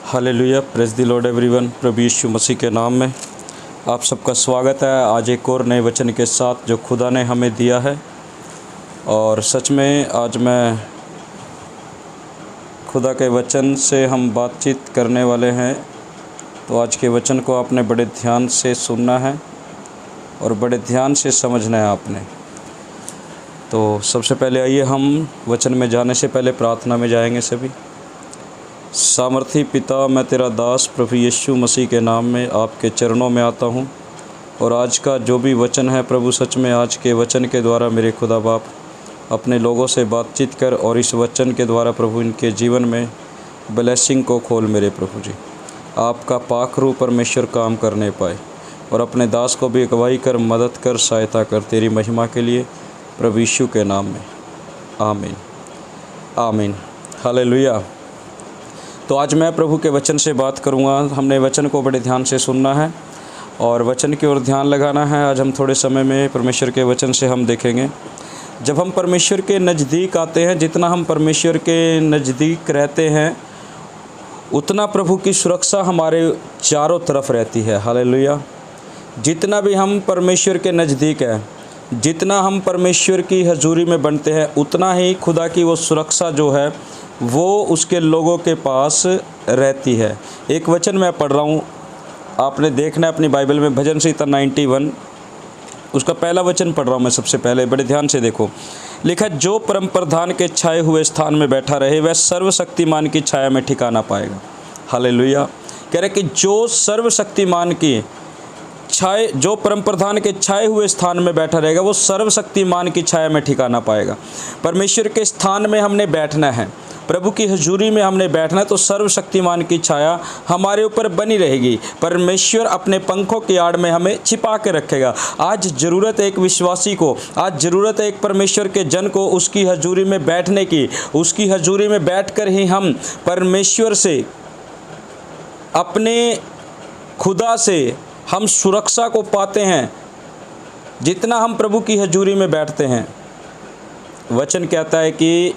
Hallelujah, praise the lord everyone. प्रभु यीशु मसीह के नाम में आप सबका स्वागत है आज एक और नए वचन के साथ जो खुदा ने हमें दिया है। और सच में आज मैं खुदा के वचन से हम बातचीत करने वाले हैं। तो आज के वचन को आपने बड़े ध्यान से सुनना है और बड़े ध्यान से समझना है आपने। तो सबसे पहले आइए हम वचन में जाने से पहले प्रार्थना में जाएंगे सभी। सामर्थी पिता, मैं तेरा दास प्रभु यीशु मसीह के नाम में आपके चरणों में आता हूँ। और आज का जो भी वचन है प्रभु, सच में आज के वचन के द्वारा मेरे खुदा बाप अपने लोगों से बातचीत कर और इस वचन के द्वारा प्रभु इनके जीवन में ब्लेसिंग को खोल मेरे प्रभु जी। आपका पाखरू परमेश्वर काम करने पाए और अपने दास को भी अगुवाई कर, मदद कर, सहायता कर, तेरी महिमा के लिए प्रभु यीशु के नाम में, आमीन आमीन। हालेलुया। तो आज मैं प्रभु के वचन से बात करूंगा। हमने वचन को बड़े ध्यान से सुनना है और वचन की ओर ध्यान लगाना है। आज हम थोड़े समय में परमेश्वर के वचन से हम देखेंगे, जब हम परमेश्वर के नज़दीक आते हैं, जितना हम परमेश्वर के नज़दीक रहते हैं, उतना प्रभु की सुरक्षा हमारे चारों तरफ रहती है। हालेलुया। जितना भी हम परमेश्वर के नज़दीक हैं, जितना हम परमेश्वर की हजूरी में बनते हैं, उतना ही खुदा की वो सुरक्षा जो है वो उसके लोगों के पास रहती है। एक वचन मैं पढ़ रहा हूँ, आपने देखना है अपनी बाइबल में, भजन संहिता 91 उसका पहला वचन पढ़ रहा हूँ मैं। सबसे पहले बड़े ध्यान से देखो। लिखा, जो परम प्रधान के छाए हुए स्थान में बैठा रहे वह सर्वशक्तिमान की छाया में ठिकाना पाएगा। हालेलुया। कह रहे कि जो सर्वशक्तिमान की छाए, जो परम प्रधान के छाए हुए स्थान में बैठा रहेगा वो सर्वशक्तिमान की छाया में ठिकाना पाएगा। परमेश्वर के स्थान में हमने बैठना है, प्रभु की हजूरी में हमने बैठना है, तो सर्वशक्तिमान की छाया हमारे ऊपर बनी रहेगी। परमेश्वर अपने पंखों की आड़ में हमें छिपा के रखेगा। आज ज़रूरत है एक विश्वासी को, आज ज़रूरत है एक परमेश्वर के जन को उसकी हजूरी में बैठने की। उसकी हजूरी में बैठकर ही हम परमेश्वर से, अपने खुदा से हम सुरक्षा को पाते हैं, जितना हम प्रभु की हजूरी में बैठते हैं। वचन कहता है कि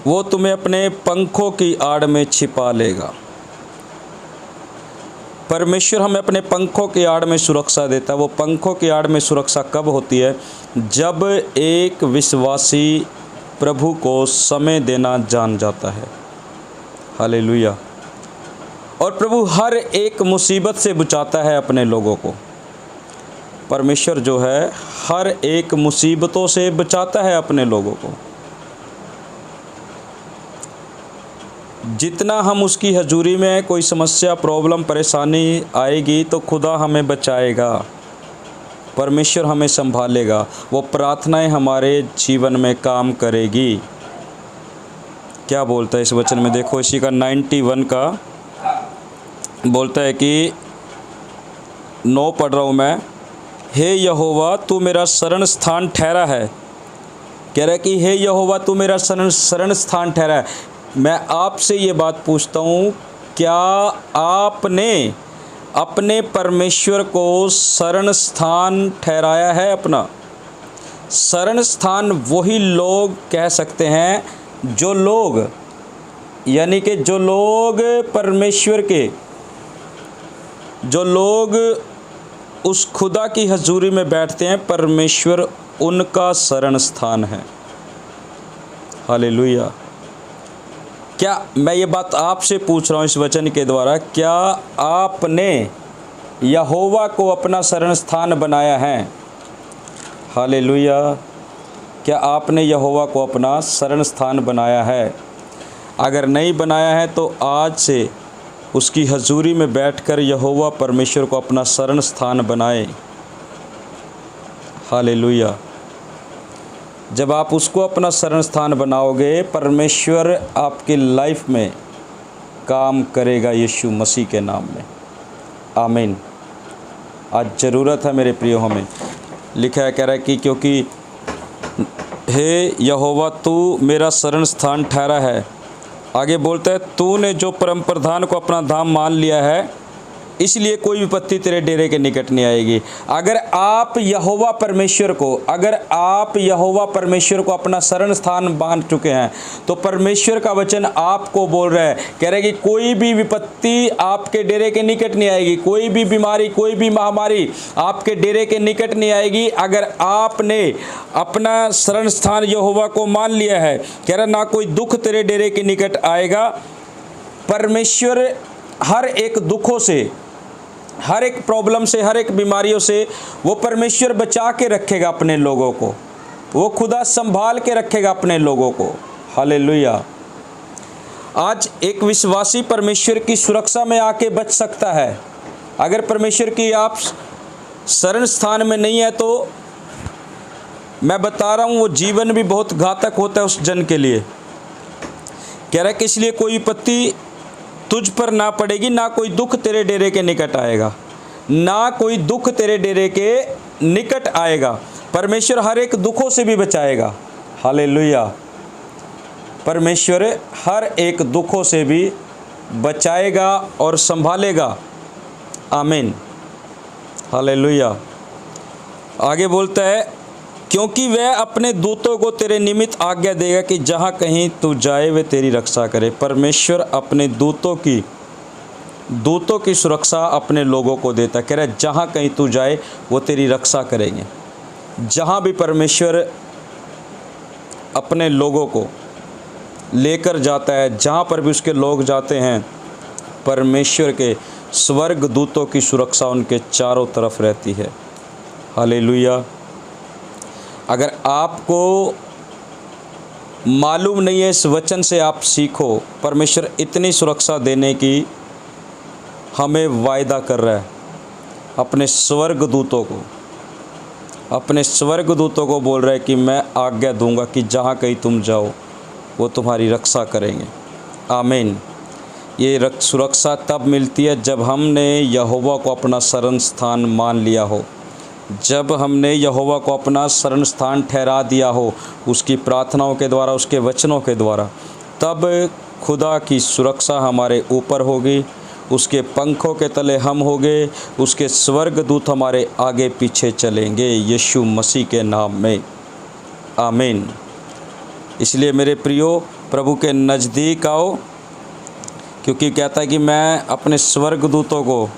वो तुम्हें अपने पंखों की आड़ में छिपा लेगा। परमेश्वर हमें अपने पंखों की आड़ में सुरक्षा देता है। वो पंखों की आड़ में सुरक्षा कब होती है? जब एक विश्वासी प्रभु को समय देना जान जाता है। हालेलुया। और प्रभु हर एक मुसीबत से बचाता है अपने लोगों को। परमेश्वर जो है हर एक मुसीबतों से बचाता है अपने लोगों को। जितना हम उसकी हजूरी में कोई समस्या, प्रॉब्लम, परेशानी आएगी तो खुदा हमें बचाएगा, परमेश्वर हमें संभालेगा। वो प्रार्थनाएं हमारे जीवन में काम करेगी। क्या बोलता है इस वचन में? देखो, इसी का 91 का बोलता है कि 9 पढ़ रहा हूँ मैं। हे यहोवा, तू मेरा शरण स्थान ठहरा है। कह रहा है कि हे यहोवा, तू मेरा शरण स्थान ठहरा है। मैं आपसे ये बात पूछता हूँ, क्या आपने अपने परमेश्वर को शरण स्थान ठहराया है? अपना शरण स्थान वही लोग कह सकते हैं जो लोग, यानी कि जो लोग परमेश्वर के, जो लोग उस खुदा की हजूरी में बैठते हैं, परमेश्वर उनका शरण स्थान है। हालेलुया। क्या मैं ये बात आपसे पूछ रहा हूँ इस वचन के द्वारा, क्या आपने यहोवा को अपना शरण स्थान बनाया है? हालेलुया। क्या आपने यहोवा को अपना शरण स्थान बनाया है? अगर नहीं बनाया है तो आज से उसकी हजूरी में बैठकर यहोवा परमेश्वर को अपना शरण स्थान बनाए। हालेलुया। जब आप उसको अपना शरण स्थान बनाओगे, परमेश्वर आपकी लाइफ में काम करेगा यीशु मसीह के नाम में। आमीन। आज ज़रूरत है मेरे प्रियो हमें। लिखा है, कह रहा है कि क्योंकि हे यहोवा, तू मेरा शरण स्थान ठहरा है। आगे बोलता है, तूने जो परम प्रधान को अपना धाम मान लिया है, इसलिए कोई विपत्ति तेरे डेरे के निकट नहीं आएगी। अगर आप यहोवा परमेश्वर को अपना शरण स्थान मान चुके हैं, तो परमेश्वर का वचन आपको बोल रहा है, कह रहे कि कोई भी विपत्ति आपके डेरे के निकट नहीं आएगी, कोई भी बीमारी, कोई भी महामारी आपके डेरे के निकट नहीं आएगी। अगर आपने अपना शरण स्थान यहोवा को मान लिया है, कह रहा ना कोई दुख तेरे डेरे के निकट आएगा। परमेश्वर हर एक दुखों से, हर एक प्रॉब्लम से, हर एक बीमारियों से वो परमेश्वर बचा के रखेगा अपने लोगों को, वो खुदा संभाल के रखेगा अपने लोगों को। हालेलुया। आज एक विश्वासी परमेश्वर की सुरक्षा में आके बच सकता है। अगर परमेश्वर की आप शरण स्थान में नहीं है तो मैं बता रहा हूँ वो जीवन भी बहुत घातक होता है उस जन के लिए। कह रहा है कि इसलिए कोई विपत्ति तुझ पर ना पड़ेगी, ना कोई दुख तेरे डेरे के निकट आएगा, ना कोई दुख तेरे डेरे के निकट आएगा। परमेश्वर हर एक दुखों से भी बचाएगा। हालेलुया। परमेश्वर हर एक दुखों से भी बचाएगा और संभालेगा। आमीन। हालेलुया। आगे बोलता है, क्योंकि वह अपने दूतों को तेरे निमित्त आज्ञा देगा कि जहाँ कहीं तू जाए वे तेरी रक्षा करे। परमेश्वर अपने दूतों की सुरक्षा अपने लोगों को देता है। कह रहा है जहाँ कहीं तू जाए वो तेरी रक्षा करेंगे। जहाँ भी परमेश्वर अपने लोगों को लेकर जाता है, जहाँ पर भी उसके लोग जाते हैं, परमेश्वर के स्वर्ग दूतों की सुरक्षा उनके चारों तरफ रहती है। हालेलुया। अगर आपको मालूम नहीं है, इस वचन से आप सीखो, परमेश्वर इतनी सुरक्षा देने की हमें वायदा कर रहा है। अपने स्वर्ग दूतों को बोल रहा है कि मैं आज्ञा दूंगा कि जहाँ कहीं तुम जाओ वो तुम्हारी रक्षा करेंगे। आमीन। ये सुरक्षा तब मिलती है जब हमने यहोवा को अपना शरण स्थान मान लिया हो, जब हमने यहोवा को अपना शरण स्थान ठहरा दिया हो, उसकी प्रार्थनाओं के द्वारा, उसके वचनों के द्वारा, तब खुदा की सुरक्षा हमारे ऊपर होगी, उसके पंखों के तले हम होंगे, उसके स्वर्ग दूत हमारे आगे पीछे चलेंगे, यीशु मसीह के नाम में। आमीन। इसलिए मेरे प्रियो, प्रभु के नज़दीक आओ, क्योंकि कहता है कि मैं अपने स्वर्ग दूतों को,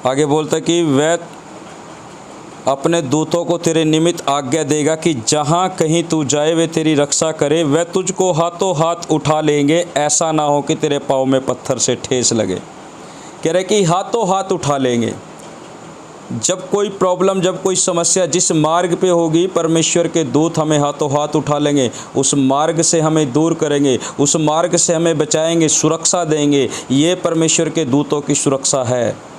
आगे बोलता है कि वह अपने दूतों को तेरे निमित्त आज्ञा देगा कि जहाँ कहीं तू जाए वे तेरी रक्षा करे। वह तुझको हाथों हाथ उठा लेंगे, ऐसा ना हो कि तेरे पाँव में पत्थर से ठेस लगे। कह रहे कि हाथों हाथ उठा लेंगे। जब कोई प्रॉब्लम, जब कोई समस्या जिस मार्ग पे होगी, परमेश्वर के दूत हमें हाथों हाथ उठा लेंगे, उस मार्ग से हमें दूर करेंगे, उस मार्ग से हमें बचाएंगे, सुरक्षा देंगे। ये परमेश्वर के दूतों की सुरक्षा है।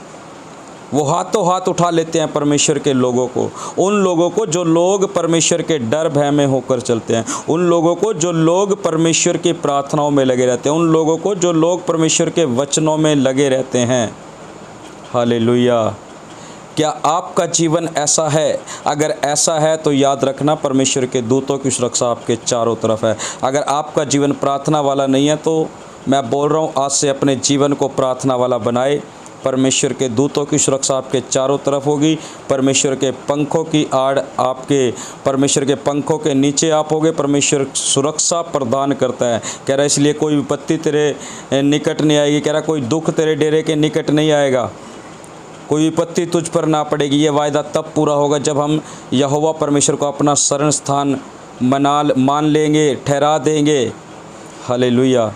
वो हाथों हाथ उठा लेते हैं परमेश्वर के लोगों को, उन लोगों को जो लोग परमेश्वर के डर भय में होकर चलते हैं, उन लोगों को जो लोग परमेश्वर की प्रार्थनाओं में लगे रहते हैं, उन लोगों को जो लोग परमेश्वर के वचनों में लगे रहते हैं। हालेलुया। क्या आपका जीवन ऐसा है? अगर ऐसा है तो याद रखना, परमेश्वर के दूतों की सुरक्षा आपके चारों तरफ है। अगर आपका जीवन प्रार्थना वाला नहीं है तो मैं बोल रहा हूँ, आज से अपने जीवन को प्रार्थना वाला बनाए। परमेश्वर के दूतों की सुरक्षा आपके चारों तरफ होगी। परमेश्वर के पंखों की आड़ आपके, परमेश्वर के पंखों के नीचे आप होगे। परमेश्वर सुरक्षा प्रदान करता है। कह रहा है इसलिए कोई विपत्ति तेरे निकट नहीं आएगी। कह रहा कोई दुख तेरे डेरे के निकट नहीं आएगा, कोई विपत्ति तुझ पर ना पड़ेगी। ये वायदा तब पूरा होगा जब हम यहोवा परमेश्वर को अपना शरण स्थान मान लेंगे, ठहरा देंगे। हालेलुया।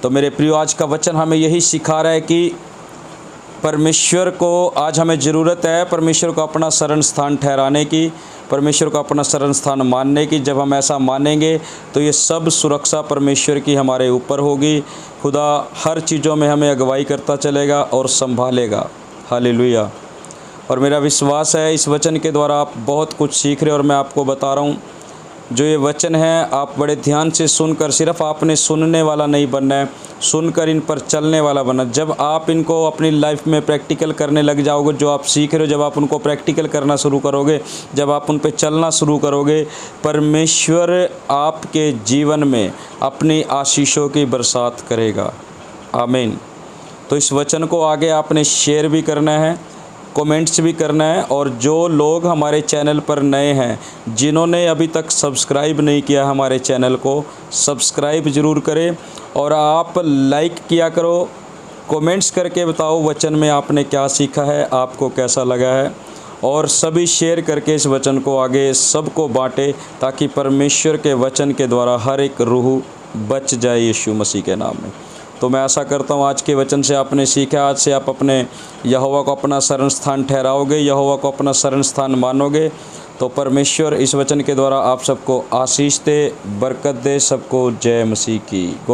तो मेरे प्रियो, आज का वचन हमें यही सिखा रहा है कि परमेश्वर को आज हमें ज़रूरत है परमेश्वर को अपना शरण स्थान ठहराने की, परमेश्वर को अपना शरण स्थान मानने की। जब हम ऐसा मानेंगे तो ये सब सुरक्षा परमेश्वर की हमारे ऊपर होगी। खुदा हर चीज़ों में हमें अगुवाई करता चलेगा और संभालेगा। हालेलुया। और मेरा विश्वास है इस वचन के द्वारा आप बहुत कुछ सीख रहे हो। और मैं आपको बता रहा हूँ, जो ये वचन है आप बड़े ध्यान से सुनकर, सिर्फ आपने सुनने वाला नहीं बनना है, सुनकर इन पर चलने वाला बनना। जब आप इनको अपनी लाइफ में प्रैक्टिकल करने लग जाओगे, जो आप सीख रहे हो, जब आप उनको प्रैक्टिकल करना शुरू करोगे, जब आप उन पर चलना शुरू करोगे, परमेश्वर आपके जीवन में अपनी आशीषों की बरसात करेगा। आमीन। तो इस वचन को आगे आपने शेयर भी करना है, कमेंट्स भी करना है। और जो लोग हमारे चैनल पर नए हैं, जिन्होंने अभी तक सब्सक्राइब नहीं किया हमारे चैनल को, सब्सक्राइब ज़रूर करें। और आप लाइक किया करो, कमेंट्स करके बताओ वचन में आपने क्या सीखा है, आपको कैसा लगा है। और सभी शेयर करके इस वचन को आगे सबको बांटे, ताकि परमेश्वर के वचन के द्वारा हर एक रूह बच जाए यीशु मसीह के नाम में। तो मैं आशा करता हूँ आज के वचन से आपने सीखा। आज से आप अपने यहोवा को अपना शरण स्थान ठहराओगे, यहोवा को अपना शरण स्थान मानोगे, तो परमेश्वर इस वचन के द्वारा आप सबको आशीष दे, बरकत दे। सबको जय मसीह की। गॉड